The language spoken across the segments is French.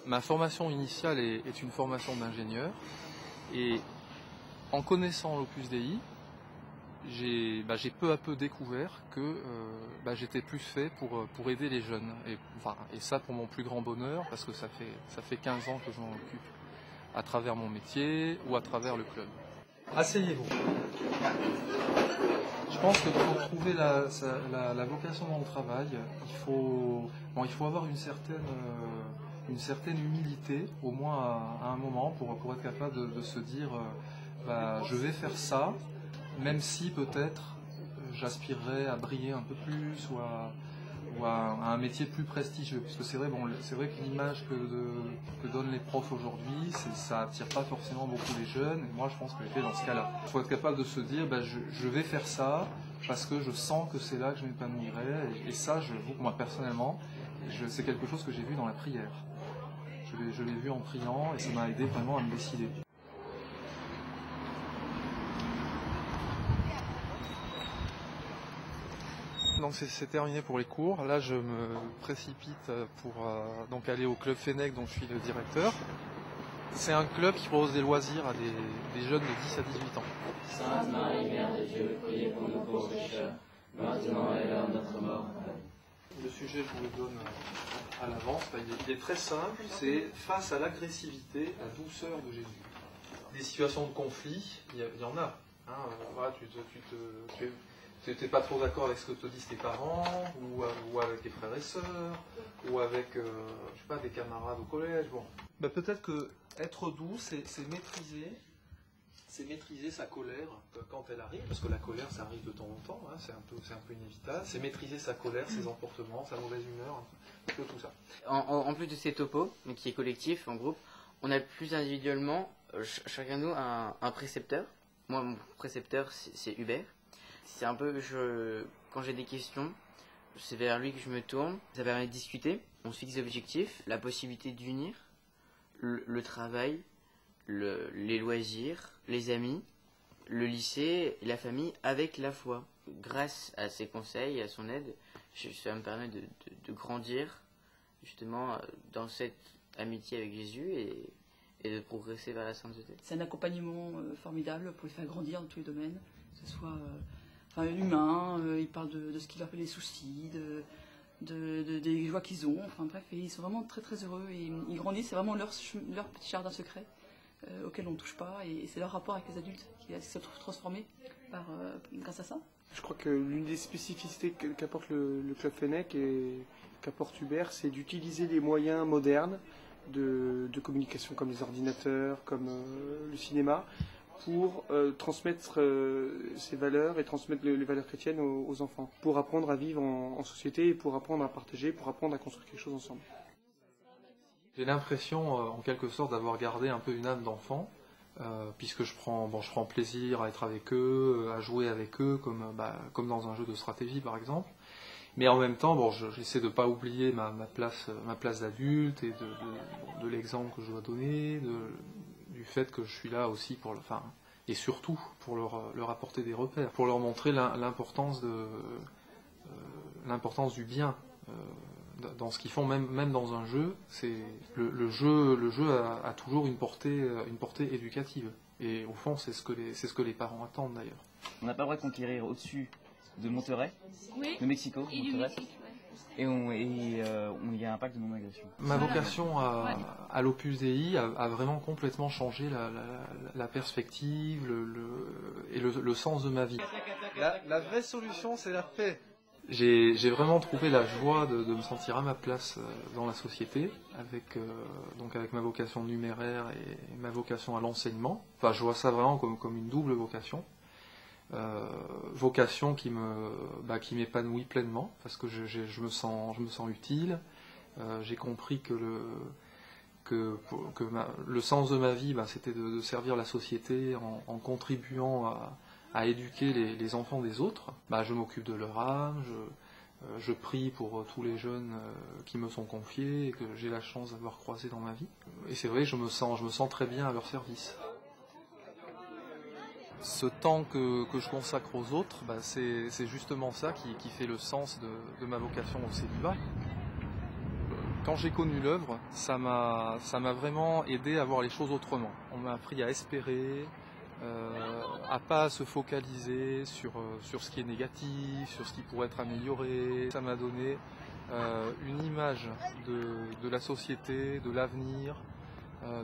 Ma formation initiale est une formation d'ingénieur et en connaissant l'Opus Dei, j'ai peu à peu découvert que j'étais plus fait pour aider les jeunes. Et ça pour mon plus grand bonheur parce que ça fait 15 ans que je m'en occupe à travers mon métier ou à travers le club. Asseyez-vous. Je pense que pour trouver la vocation dans le travail, il faut avoir une certaine humilité, au moins à un moment, pour être capable de se dire je vais faire ça, même si peut-être j'aspirerais à briller un peu plus ou à un métier plus prestigieux. Parce que c'est vrai que l'image que donnent les profs aujourd'hui, ça attire pas forcément beaucoup les jeunes. Et moi, je pense que j'étais dans ce cas-là. Il faut être capable de se dire, je vais faire ça parce que je sens que c'est là que je m'épanouirai. Et ça, moi personnellement, c'est quelque chose que j'ai vu dans la prière. Je l'ai vu en priant et ça m'a aidé vraiment à me décider. Donc c'est terminé pour les cours. Là, je me précipite pour donc aller au club Fennec dont je suis le directeur. C'est un club qui propose des loisirs à des jeunes de 10 à 18 ans. Sainte Marie, Mère de Dieu, priez pour nous pauvres pécheurs, maintenant et à l'heure de notre mort. Le sujet, je vous le donne à l'avance. Il est très simple, c'est face à l'agressivité, la douceur de Jésus. Des situations de conflit, il y en a. Hein, voilà, tu n'es pas trop d'accord avec ce que te disent tes parents, ou avec tes frères et sœurs, ou avec des camarades au collège. Bon. Peut-être que être doux, c'est maîtriser sa colère quand elle arrive, parce que la colère, ça arrive de temps en temps, hein, c'est un peu inévitable. C'est maîtriser sa colère, ses emportements, sa mauvaise humeur, un peu tout ça. En plus de ces topos, mais qui est collectif, en groupe, on a plus individuellement, chacun de nous, un précepteur. Moi, mon précepteur, c'est Hubert. C'est un peu, quand j'ai des questions, c'est vers lui que je me tourne. Ça permet de discuter. On se fixe des objectifs, la possibilité d'unir le travail, les loisirs, les amis, le lycée, la famille avec la foi. Grâce à ses conseils, à son aide, ça me permet de grandir justement dans cette amitié avec Jésus et de progresser vers la sainteté. C'est un accompagnement formidable pour les faire grandir dans tous les domaines, que ce soit humain, ils parlent de ce qui leur fait les soucis, des joies qu'ils ont, enfin bref, et ils sont vraiment très très heureux et ils grandissent, c'est vraiment leur petit jardin secret auquel on ne touche pas et c'est leur rapport avec les adultes qui se trouve transformé grâce à ça. Je crois que l'une des spécificités qu'apporte le Club Fennec et qu'apporte Hubert, c'est d'utiliser les moyens modernes de communication comme les ordinateurs, comme le cinéma, pour transmettre ces valeurs et transmettre les valeurs chrétiennes aux enfants, pour apprendre à vivre en société et pour apprendre à partager, pour apprendre à construire quelque chose ensemble. J'ai l'impression, en quelque sorte, d'avoir gardé un peu une âme d'enfant, puisque je prends plaisir à être avec eux, à jouer avec eux, comme dans un jeu de stratégie par exemple. Mais en même temps, j'essaie de ne pas oublier ma place d'adulte et de l'exemple que je dois donner, du fait que je suis là aussi et surtout pour leur apporter des repères, pour leur montrer l'importance du bien dans ce qu'ils font, même dans un jeu. Le jeu a toujours une portée éducative. Et au fond, c'est ce que les parents attendent d'ailleurs. On n'a pas le droit de conquérir au-dessus de Monterrey, oui, de Mexico, et du Mexique, ouais. Et il y a un pacte de non-agression. Ma vocation à l'Opus Dei a vraiment complètement changé la perspective et le sens de ma vie. La vraie solution, c'est la paix. J'ai vraiment trouvé la joie de me sentir à ma place dans la société, avec ma vocation numéraire et ma vocation à l'enseignement. Enfin, je vois ça vraiment comme une double vocation. Vocation qui m'épanouit pleinement parce que je me sens utile. J'ai compris que le sens de ma vie, c'était de servir la société en contribuant à éduquer les enfants des autres. Je m'occupe de leur âme, je prie pour tous les jeunes qui me sont confiés et que j'ai la chance d'avoir croisés dans ma vie. Et c'est vrai, je me sens très bien à leur service. Ce temps que je consacre aux autres, c'est justement ça qui fait le sens de ma vocation au célibat. Quand j'ai connu l'œuvre, ça m'a vraiment aidé à voir les choses autrement. On m'a appris à espérer, à pas se focaliser sur ce qui est négatif, sur ce qui pourrait être amélioré. Ça m'a donné une image de la société, de l'avenir,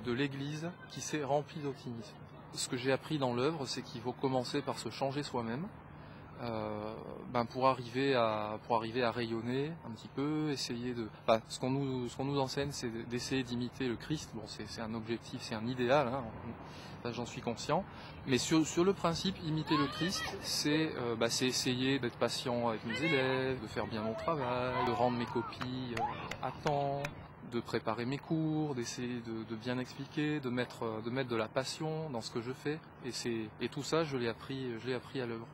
de l'Église qui s'est remplie d'optimisme. Ce que j'ai appris dans l'œuvre, c'est qu'il faut commencer par se changer soi-même. Pour arriver à rayonner un petit peu, essayer de. Ce qu'on nous enseigne, c'est d'essayer d'imiter le Christ. Bon, c'est un objectif, c'est un idéal, hein, j'en suis conscient. Mais sur le principe, imiter le Christ, c'est essayer d'être patient avec mes élèves, de faire bien mon travail, de rendre mes copies à temps, de préparer mes cours, d'essayer de bien expliquer, de mettre de la passion dans ce que je fais. Et tout ça, je l'ai appris à l'œuvre.